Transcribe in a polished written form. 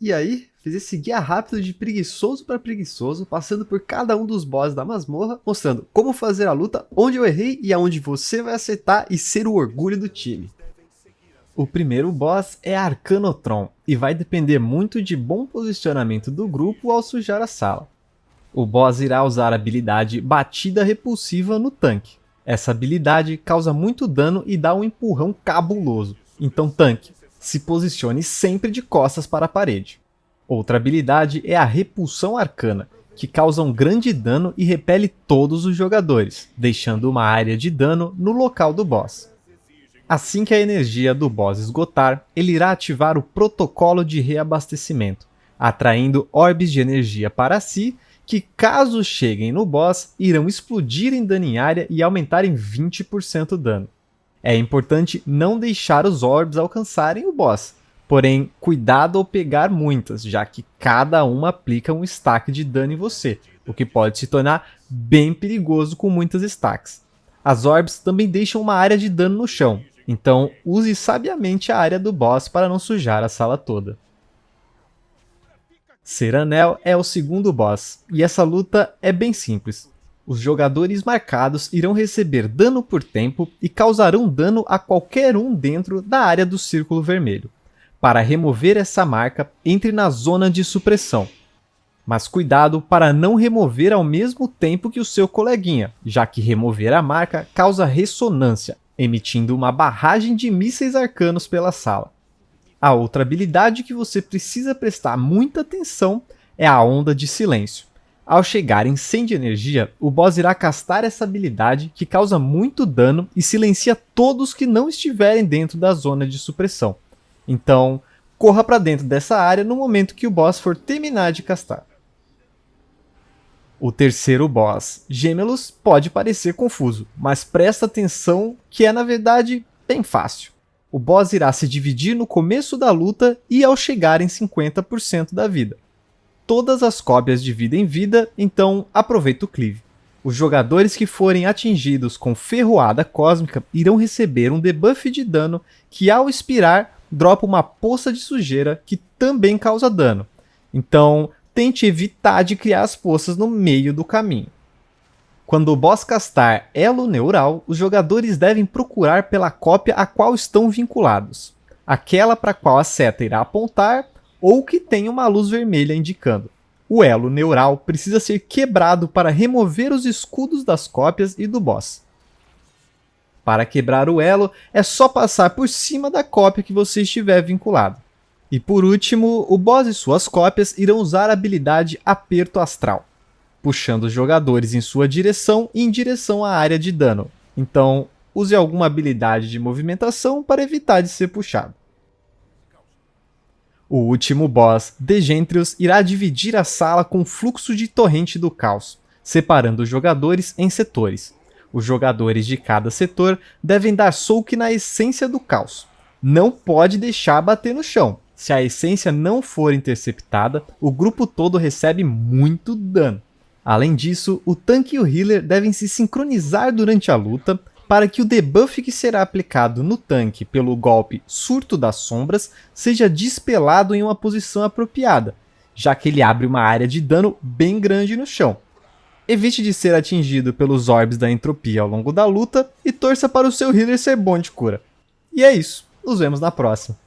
E aí, fiz esse guia rápido de preguiçoso para preguiçoso, passando por cada um dos bosses da masmorra, mostrando como fazer a luta, onde eu errei e aonde você vai acertar e ser o orgulho do time. O primeiro boss é Arcanotron, e vai depender muito de bom posicionamento do grupo ao sujar a sala. O boss irá usar a habilidade Batida Repulsiva no tanque. Essa habilidade causa muito dano e dá um empurrão cabuloso, então tanque, se posicione sempre de costas para a parede. Outra habilidade é a Repulsão Arcana, que causa um grande dano e repele todos os jogadores, deixando uma área de dano no local do boss. Assim que a energia do boss esgotar, ele irá ativar o protocolo de reabastecimento, atraindo orbes de energia para si, que caso cheguem no boss, irão explodir em dano em área e aumentar em 20% o dano. É importante não deixar os orbes alcançarem o boss, porém cuidado ao pegar muitas, já que cada uma aplica um stack de dano em você, o que pode se tornar bem perigoso com muitas stacks. As orbes também deixam uma área de dano no chão, então use sabiamente a área do boss para não sujar a sala toda. Seranel é o segundo boss, e essa luta é bem simples. Os jogadores marcados irão receber dano por tempo e causarão dano a qualquer um dentro da área do círculo vermelho. Para remover essa marca, entre na zona de supressão. Mas cuidado para não remover ao mesmo tempo que o seu coleguinha, já que remover a marca causa ressonância, emitindo uma barragem de mísseis arcanos pela sala. A outra habilidade que você precisa prestar muita atenção é a Onda de Silêncio. Ao chegar em 100 de energia, o boss irá castar essa habilidade que causa muito dano e silencia todos que não estiverem dentro da zona de supressão. Então, corra para dentro dessa área no momento que o boss for terminar de castar. O terceiro boss, Gêmeos, pode parecer confuso, mas presta atenção que é na verdade bem fácil. O boss irá se dividir no começo da luta e ao chegar em 50% da vida. Todas as cópias dividem vida, então aproveita o cleave. Os jogadores que forem atingidos com Ferroada Cósmica irão receber um debuff de dano que ao expirar dropa uma poça de sujeira que também causa dano. Então tente evitar de criar as poças no meio do caminho. Quando o boss castar Elo Neural, os jogadores devem procurar pela cópia a qual estão vinculados, aquela para a qual a seta irá apontar ou que tem uma luz vermelha indicando. O elo neural precisa ser quebrado para remover os escudos das cópias e do boss. Para quebrar o elo, é só passar por cima da cópia que você estiver vinculado. E por último, o boss e suas cópias irão usar a habilidade Aperto Astral, puxando os jogadores em sua direção e em direção à área de dano. Então, use alguma habilidade de movimentação para evitar de ser puxado. O último boss, Degentrius, irá dividir a sala com fluxo de torrente do caos, separando os jogadores em setores. Os jogadores de cada setor devem dar soak na essência do caos. Não pode deixar bater no chão. Se a essência não for interceptada, o grupo todo recebe muito dano. Além disso, o tanque e o healer devem se sincronizar durante a luta para que o debuff que será aplicado no tanque pelo golpe Surto das Sombras seja dispelado em uma posição apropriada, já que ele abre uma área de dano bem grande no chão. Evite de ser atingido pelos orbes da entropia ao longo da luta e torça para o seu healer ser bom de cura. E é isso, nos vemos na próxima.